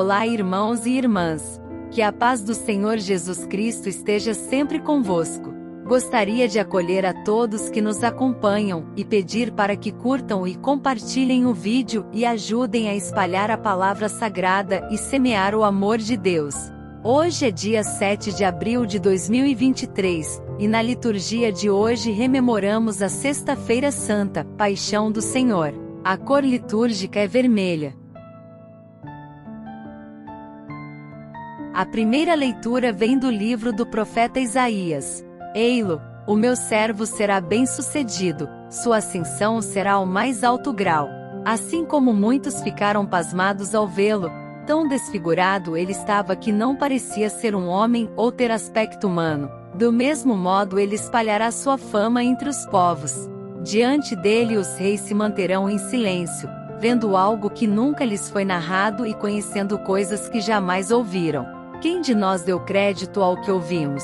Olá, irmãos e irmãs. Que a paz do Senhor Jesus Cristo esteja sempre convosco. Gostaria de acolher a todos que nos acompanham e pedir para que curtam e compartilhem o vídeo e ajudem a espalhar a palavra sagrada e semear o amor de Deus. Hoje é dia 7 de abril de 2023, e na liturgia de hoje rememoramos a Sexta-feira Santa, Paixão do Senhor. A cor litúrgica é vermelha. A primeira leitura vem do livro do profeta Isaías. Ei-lo, o meu servo será bem-sucedido, sua ascensão será ao mais alto grau. Assim como muitos ficaram pasmados ao vê-lo, tão desfigurado ele estava que não parecia ser um homem ou ter aspecto humano. Do mesmo modo ele espalhará sua fama entre os povos. Diante dele os reis se manterão em silêncio, vendo algo que nunca lhes foi narrado e conhecendo coisas que jamais ouviram. Quem de nós deu crédito ao que ouvimos?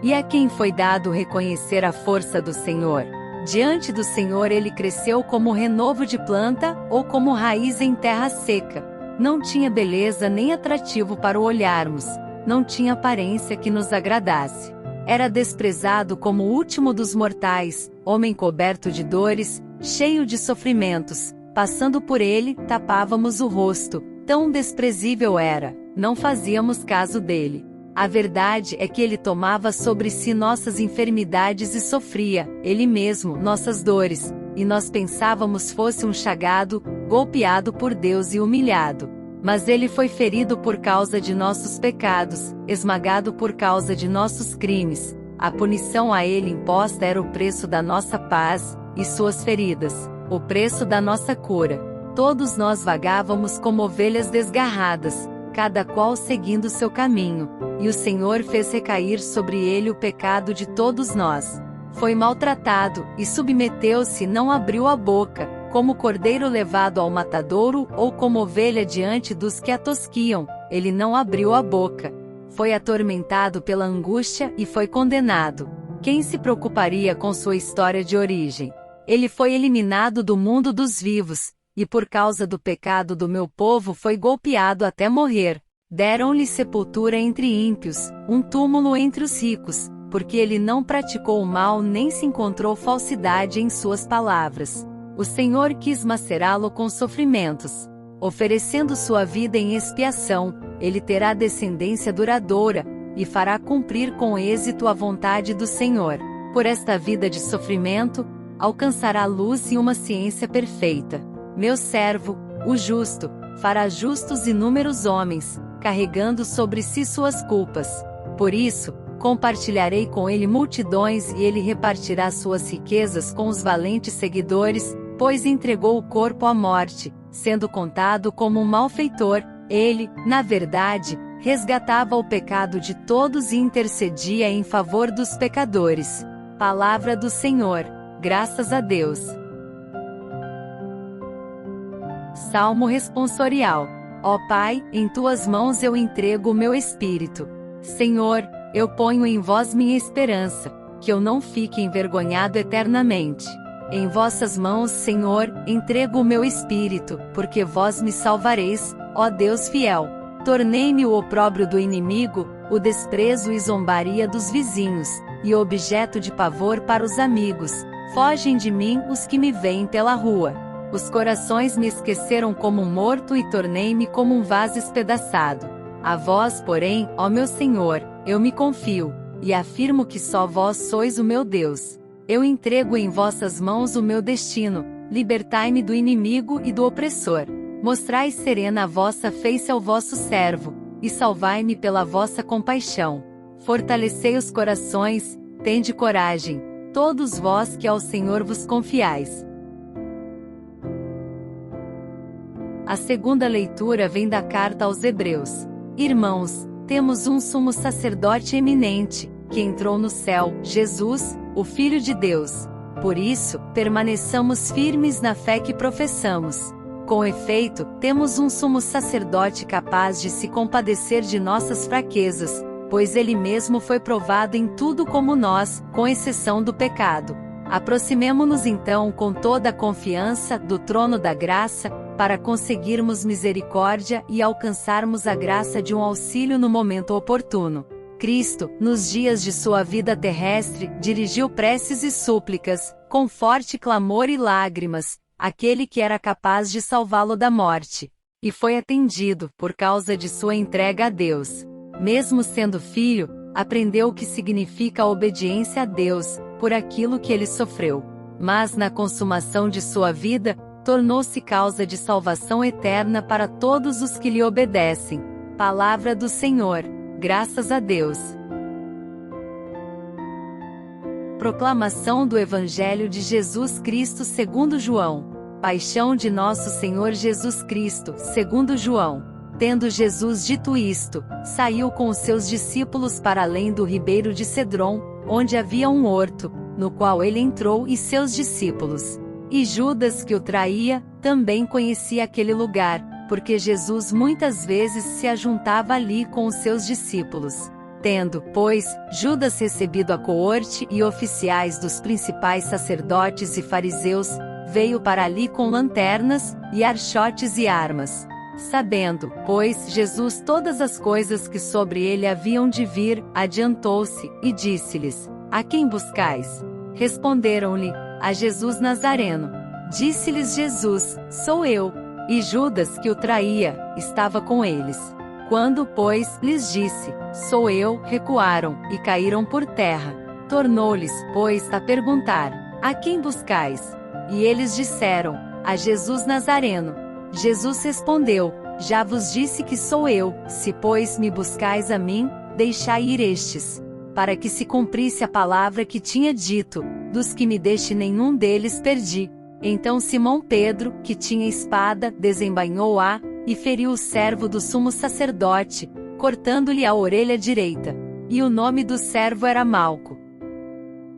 E a quem foi dado reconhecer a força do Senhor? Diante do Senhor ele cresceu como renovo de planta, ou como raiz em terra seca. Não tinha beleza nem atrativo para o olharmos, não tinha aparência que nos agradasse. Era desprezado como o último dos mortais, homem coberto de dores, cheio de sofrimentos. Passando por ele, tapávamos o rosto, tão desprezível era, não fazíamos caso dele. A verdade é que ele tomava sobre si nossas enfermidades e sofria, ele mesmo, nossas dores, e nós pensávamos fosse um chagado, golpeado por Deus e humilhado. Mas ele foi ferido por causa de nossos pecados, esmagado por causa de nossos crimes. A punição a ele imposta era o preço da nossa paz, e suas feridas, o preço da nossa cura. Todos nós vagávamos como ovelhas desgarradas, cada qual seguindo seu caminho, e o Senhor fez recair sobre ele o pecado de todos nós. Foi maltratado, e submeteu-se e não abriu a boca, como cordeiro levado ao matadouro, ou como ovelha diante dos que a tosquiam, ele não abriu a boca. Foi atormentado pela angústia e foi condenado. Quem se preocuparia com sua história de origem? Ele foi eliminado do mundo dos vivos, e por causa do pecado do meu povo foi golpeado até morrer. Deram-lhe sepultura entre ímpios, um túmulo entre os ricos, porque ele não praticou o mal nem se encontrou falsidade em suas palavras. O Senhor quis macerá-lo com sofrimentos. Oferecendo sua vida em expiação, ele terá descendência duradoura, e fará cumprir com êxito a vontade do Senhor. Por esta vida de sofrimento, alcançará luz e uma ciência perfeita. Meu servo, o justo, fará justos inúmeros homens, carregando sobre si suas culpas. Por isso, compartilharei com ele multidões e ele repartirá suas riquezas com os valentes seguidores, pois entregou o corpo à morte, sendo contado como um malfeitor. Ele, na verdade, resgatava o pecado de todos e intercedia em favor dos pecadores. Palavra do Senhor. Graças a Deus. Salmo responsorial. Ó Pai, em tuas mãos eu entrego o meu espírito. Senhor, eu ponho em vós minha esperança, que eu não fique envergonhado eternamente. Em vossas mãos, Senhor, entrego o meu espírito, porque vós me salvareis, ó Deus fiel. Tornei-me o opróbrio do inimigo, o desprezo e zombaria dos vizinhos, e objeto de pavor para os amigos. Fogem de mim os que me veem pela rua. Os corações me esqueceram como um morto e tornei-me como um vaso espedaçado. A vós, porém, ó meu Senhor, eu me confio, e afirmo que só vós sois o meu Deus. Eu entrego em vossas mãos o meu destino, libertai-me do inimigo e do opressor. Mostrai serena a vossa face ao vosso servo, e salvai-me pela vossa compaixão. Fortalecei os corações, tende coragem, todos vós que ao Senhor vos confiais. A segunda leitura vem da carta aos Hebreus. Irmãos, temos um sumo sacerdote eminente, que entrou no céu, Jesus, o Filho de Deus. Por isso, permaneçamos firmes na fé que professamos. Com efeito, temos um sumo sacerdote capaz de se compadecer de nossas fraquezas, pois ele mesmo foi provado em tudo como nós, com exceção do pecado. Aproximemo-nos então com toda a confiança do trono da graça, para conseguirmos misericórdia e alcançarmos a graça de um auxílio no momento oportuno. Cristo, nos dias de sua vida terrestre, dirigiu preces e súplicas, com forte clamor e lágrimas, àquele que era capaz de salvá-lo da morte. E foi atendido, por causa de sua entrega a Deus. Mesmo sendo filho, aprendeu o que significa a obediência a Deus, por aquilo que ele sofreu. Mas na consumação de sua vida, tornou-se causa de salvação eterna para todos os que lhe obedecem. Palavra do Senhor. Graças a Deus. Proclamação do Evangelho de Jesus Cristo segundo João. Paixão de nosso Senhor Jesus Cristo, segundo João. Tendo Jesus dito isto, saiu com os seus discípulos para além do ribeiro de Cedron, onde havia um horto, no qual ele entrou e seus discípulos. E Judas, que o traía, também conhecia aquele lugar, porque Jesus muitas vezes se ajuntava ali com os seus discípulos. Tendo, pois, Judas recebido a coorte e oficiais dos principais sacerdotes e fariseus, veio para ali com lanternas, e archotes e armas. Sabendo, pois, Jesus todas as coisas que sobre ele haviam de vir, adiantou-se, e disse-lhes: A quem buscais? Responderam-lhe: A Jesus Nazareno. Disse-lhes Jesus: Sou eu. E Judas, que o traía, estava com eles. Quando, pois, lhes disse: Sou eu, recuaram, e caíram por terra. Tornou-lhes, pois, a perguntar: A quem buscais? E eles disseram: A Jesus Nazareno. Jesus respondeu: Já vos disse que sou eu. Se, pois, me buscais a mim, deixai ir estes. Para que se cumprisse a palavra que tinha dito: Dos que me deste nenhum deles perdi. Então Simão Pedro, que tinha espada, desembainhou-a, e feriu o servo do sumo sacerdote, cortando-lhe a orelha direita. E o nome do servo era Malco.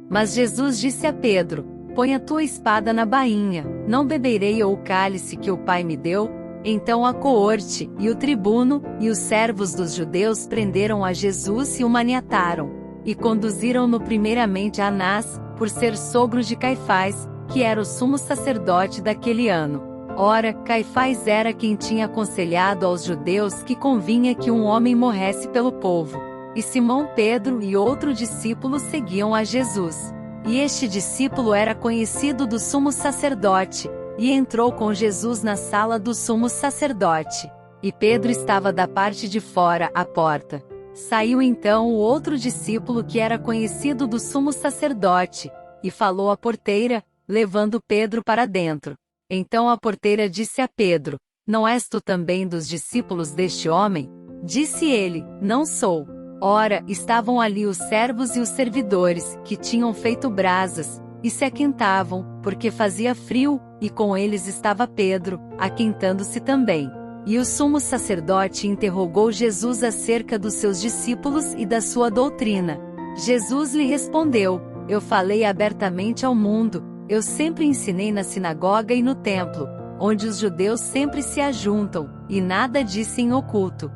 Mas Jesus disse a Pedro: Põe a tua espada na bainha, não beberei eu o cálice que o Pai me deu? Então a coorte, e o tribuno, e os servos dos judeus prenderam a Jesus e o maniataram. E conduziram-no primeiramente a Anás, por ser sogro de Caifás, que era o sumo sacerdote daquele ano. Ora, Caifás era quem tinha aconselhado aos judeus que convinha que um homem morresse pelo povo. E Simão Pedro e outro discípulo seguiam a Jesus. E este discípulo era conhecido do sumo sacerdote, e entrou com Jesus na sala do sumo sacerdote. E Pedro estava da parte de fora, à porta. Saiu então o outro discípulo que era conhecido do sumo sacerdote, e falou à porteira, levando Pedro para dentro. Então a porteira disse a Pedro: Não és tu também dos discípulos deste homem? Disse ele: Não sou. Ora, estavam ali os servos e os servidores, que tinham feito brasas, e se aquentavam, porque fazia frio, e com eles estava Pedro, aquentando-se também. E o sumo sacerdote interrogou Jesus acerca dos seus discípulos e da sua doutrina. Jesus lhe respondeu: Eu falei abertamente ao mundo. Eu sempre ensinei na sinagoga e no templo, onde os judeus sempre se ajuntam, e nada disse em oculto.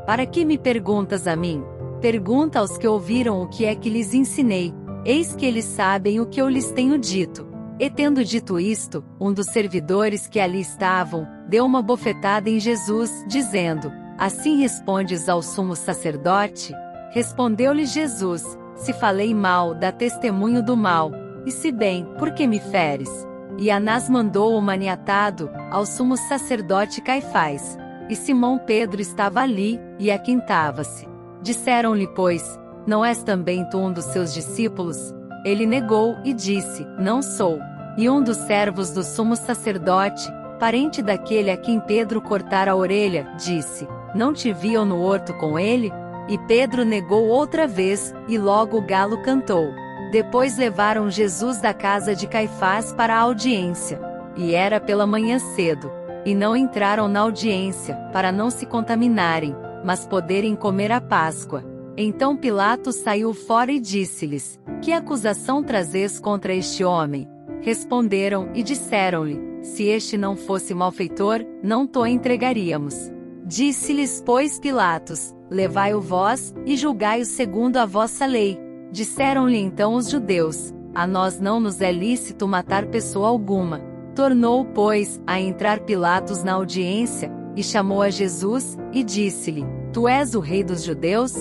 Para que me perguntas a mim? Pergunta aos que ouviram o que é que lhes ensinei. Eis que eles sabem o que eu lhes tenho dito. E tendo dito isto, um dos servidores que ali estavam, deu uma bofetada em Jesus, dizendo: Assim respondes ao sumo sacerdote? Respondeu-lhe Jesus: Se falei mal, dá testemunho do mal. E se bem, por que me feres? E Anás mandou o maniatado, ao sumo sacerdote Caifás. E Simão Pedro estava ali, e aquentava-se. Disseram-lhe, pois: Não és também tu um dos seus discípulos? Ele negou, e disse: Não sou. E um dos servos do sumo sacerdote, parente daquele a quem Pedro cortara a orelha, disse: Não te viam no horto com ele? E Pedro negou outra vez, e logo o galo cantou. Depois levaram Jesus da casa de Caifás para a audiência. E era pela manhã cedo. E não entraram na audiência, para não se contaminarem, mas poderem comer a Páscoa. Então Pilatos saiu fora e disse-lhes: Que acusação trazes contra este homem? Responderam e disseram-lhe: Se este não fosse malfeitor, não to entregaríamos. Disse-lhes, pois, Pilatos: Levai-o vós, e julgai-o segundo a vossa lei. Disseram-lhe então os judeus: A nós não nos é lícito matar pessoa alguma. Tornou, pois, a entrar Pilatos na audiência, e chamou a Jesus, e disse-lhe: Tu és o rei dos judeus?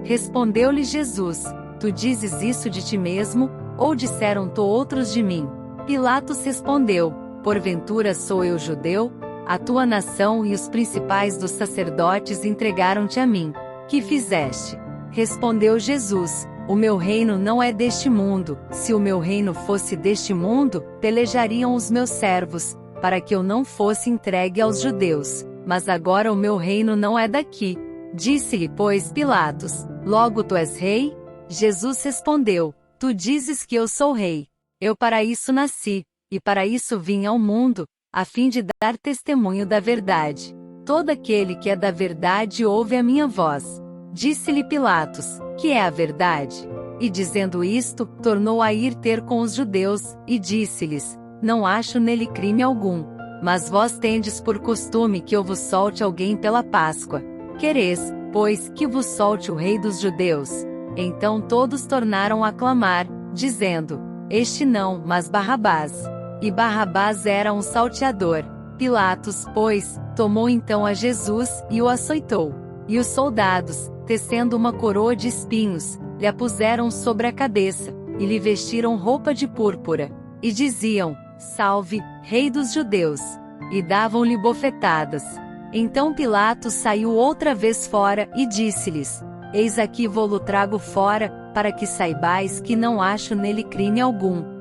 Respondeu-lhe Jesus: Tu dizes isso de ti mesmo, ou disseram-to outros de mim? Pilatos respondeu: Porventura sou eu judeu? A tua nação e os principais dos sacerdotes entregaram-te a mim. Que fizeste? Respondeu Jesus: O meu reino não é deste mundo. Se o meu reino fosse deste mundo, pelejariam os meus servos, para que eu não fosse entregue aos judeus. Mas agora o meu reino não é daqui. Disse-lhe, pois, Pilatos: Logo tu és rei? Jesus respondeu: Tu dizes que eu sou rei. Eu para isso nasci, e para isso vim ao mundo, a fim de dar testemunho da verdade. Todo aquele que é da verdade ouve a minha voz. Disse-lhe Pilatos: Que é a verdade? E dizendo isto, tornou a ir ter com os judeus, e disse-lhes: Não acho nele crime algum. Mas vós tendes por costume que eu vos solte alguém pela Páscoa. Quereis, pois, que vos solte o rei dos judeus? Então todos tornaram a clamar, dizendo: Este não, mas Barrabás. E Barrabás era um salteador. Pilatos, pois, tomou então a Jesus, e o açoitou. E os soldados, tecendo uma coroa de espinhos, lhe a puseram sobre a cabeça, e lhe vestiram roupa de púrpura. E diziam: Salve, Rei dos Judeus! E davam-lhe bofetadas. Então Pilatos saiu outra vez fora, e disse-lhes: Eis aqui vou-lo trago fora, para que saibais que não acho nele crime algum.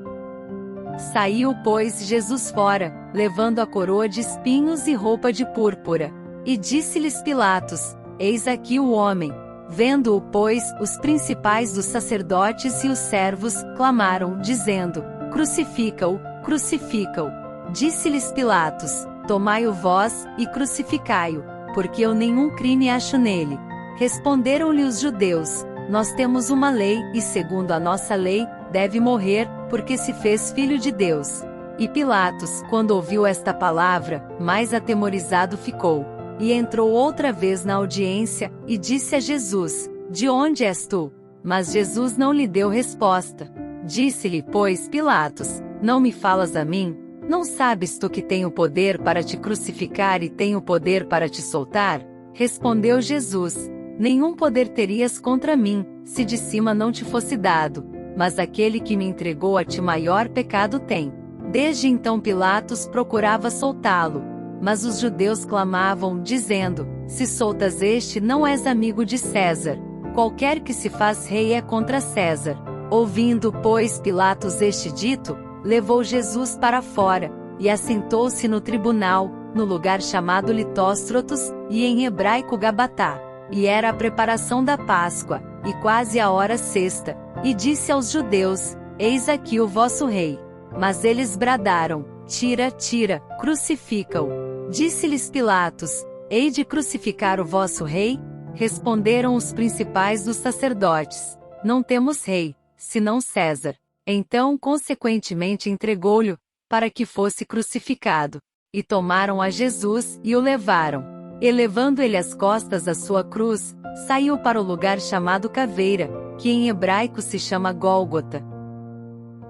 Saiu, pois, Jesus fora, levando a coroa de espinhos e roupa de púrpura. E disse-lhes Pilatos: Eis aqui o homem. Vendo-o, pois, os principais dos sacerdotes e os servos, clamaram, dizendo: Crucifica-o, crucifica-o. Disse-lhes Pilatos: Tomai-o vós, e crucificai-o, porque eu nenhum crime acho nele. Responderam-lhe os judeus: Nós temos uma lei, e segundo a nossa lei, deve morrer, porque se fez filho de Deus. E Pilatos, quando ouviu esta palavra, mais atemorizado ficou. E entrou outra vez na audiência, e disse a Jesus: De onde és tu? Mas Jesus não lhe deu resposta. Disse-lhe, pois, Pilatos: Não me falas a mim? Não sabes tu que tenho poder para te crucificar e tenho poder para te soltar? Respondeu Jesus: Nenhum poder terias contra mim, se de cima não te fosse dado. Mas aquele que me entregou a ti maior pecado tem. Desde então Pilatos procurava soltá-lo. Mas os judeus clamavam, dizendo: Se soltas este, não és amigo de César. Qualquer que se faz rei é contra César. Ouvindo, pois, Pilatos este dito, levou Jesus para fora, e assentou-se no tribunal, no lugar chamado Litóstrotos, e em hebraico Gabatá. E era a preparação da Páscoa, e quase a hora sexta. E disse aos judeus: Eis aqui o vosso rei. Mas eles bradaram: Tira, tira, crucifica-o. Disse-lhes Pilatos: Hei de crucificar o vosso rei? Responderam os principais dos sacerdotes: Não temos rei, senão César. Então consequentemente entregou-lhe, para que fosse crucificado. E tomaram a Jesus, e o levaram. E levando ele às costas a sua cruz, saiu para o lugar chamado Caveira, que em hebraico se chama Gólgota,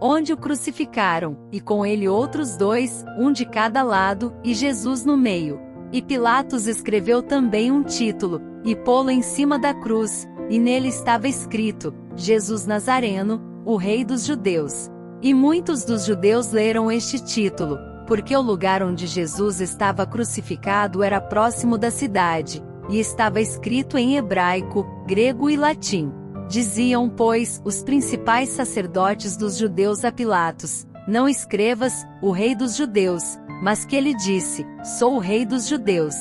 onde o crucificaram, e com ele outros dois, um de cada lado, e Jesus no meio. E Pilatos escreveu também um título, e pô-lo em cima da cruz, e nele estava escrito: Jesus Nazareno, o Rei dos Judeus. E muitos dos judeus leram este título, porque o lugar onde Jesus estava crucificado era próximo da cidade, e estava escrito em hebraico, grego e latim. Diziam, pois, os principais sacerdotes dos judeus a Pilatos: Não escrevas, o Rei dos Judeus, mas que ele disse: Sou o Rei dos Judeus.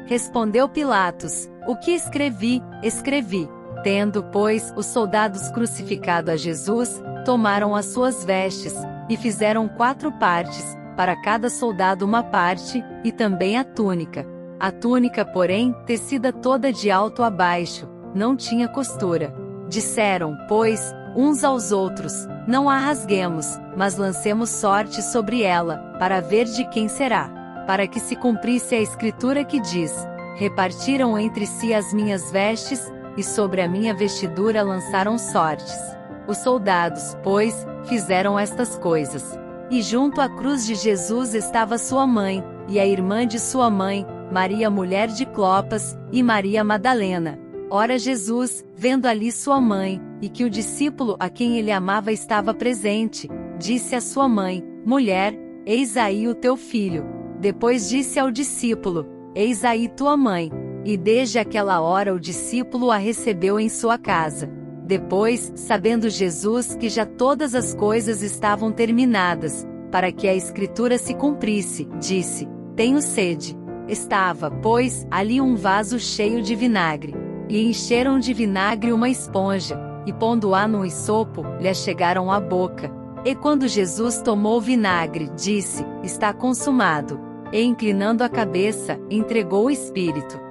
Respondeu Pilatos: O que escrevi, escrevi. Tendo, pois, os soldados crucificado a Jesus, tomaram as suas vestes, e fizeram 4 partes, para cada soldado uma parte, e também a túnica. A túnica, porém, tecida toda de alto a baixo, não tinha costura. Disseram, pois, uns aos outros: Não a rasguemos, mas lancemos sorte sobre ela, para ver de quem será. Para que se cumprisse a escritura que diz: Repartiram entre si as minhas vestes, e sobre a minha vestidura lançaram sortes. Os soldados, pois, fizeram estas coisas. E junto à cruz de Jesus estava sua mãe, e a irmã de sua mãe, Maria mulher de Clopas, e Maria Madalena. Ora Jesus, vendo ali sua mãe, e que o discípulo a quem ele amava estava presente, disse à sua mãe: Mulher, eis aí o teu filho. Depois disse ao discípulo: Eis aí tua mãe. E desde aquela hora o discípulo a recebeu em sua casa. Depois, sabendo Jesus que já todas as coisas estavam terminadas, para que a Escritura se cumprisse, disse: Tenho sede. Estava, pois, ali um vaso cheio de vinagre. E encheram de vinagre uma esponja, e pondo-a num hisopo, lhe achegaram à boca. E quando Jesus tomou o vinagre, disse: Está consumado. E inclinando a cabeça, entregou o Espírito.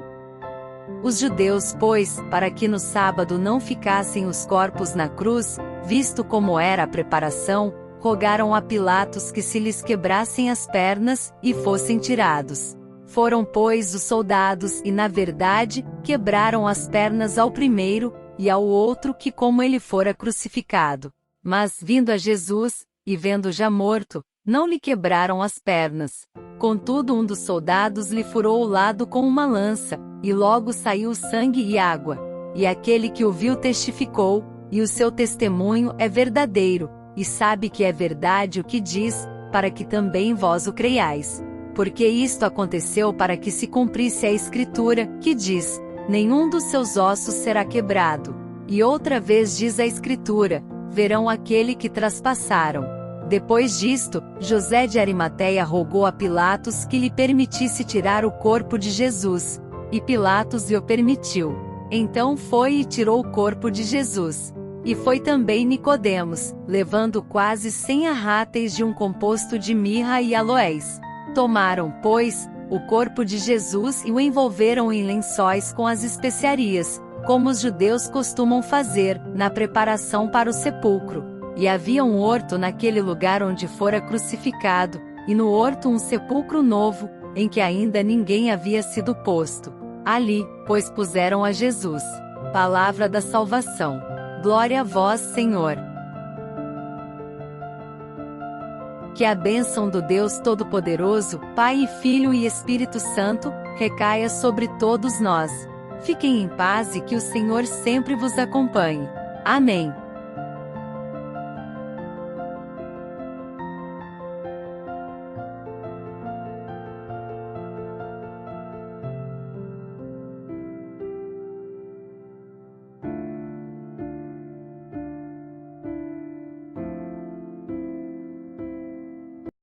Os judeus, pois, para que no sábado não ficassem os corpos na cruz, visto como era a preparação, rogaram a Pilatos que se lhes quebrassem as pernas, e fossem tirados. Foram, pois, os soldados e, na verdade, quebraram as pernas ao primeiro, e ao outro que como ele fora crucificado. Mas, vindo a Jesus, e vendo já morto, não lhe quebraram as pernas. Contudo um dos soldados lhe furou o lado com uma lança, e logo saiu sangue e água. E aquele que o viu testificou, e o seu testemunho é verdadeiro, e sabe que é verdade o que diz, para que também vós o creiais. Porque isto aconteceu para que se cumprisse a Escritura, que diz: Nenhum dos seus ossos será quebrado. E outra vez diz a Escritura: Verão aquele que traspassaram. Depois disto, José de Arimateia rogou a Pilatos que lhe permitisse tirar o corpo de Jesus. E Pilatos lhe o permitiu. Então foi e tirou o corpo de Jesus. E foi também Nicodemos, levando quase 100 arráteis de um composto de mirra e aloés. Tomaram, pois, o corpo de Jesus e o envolveram em lençóis com as especiarias, como os judeus costumam fazer, na preparação para o sepulcro. E havia um horto naquele lugar onde fora crucificado, e no horto um sepulcro novo, em que ainda ninguém havia sido posto. Ali, pois puseram a Jesus. Palavra da salvação. Glória a vós, Senhor. Que a bênção do Deus Todo-Poderoso, Pai e Filho e Espírito Santo, recaia sobre todos nós. Fiquem em paz e que o Senhor sempre vos acompanhe. Amém.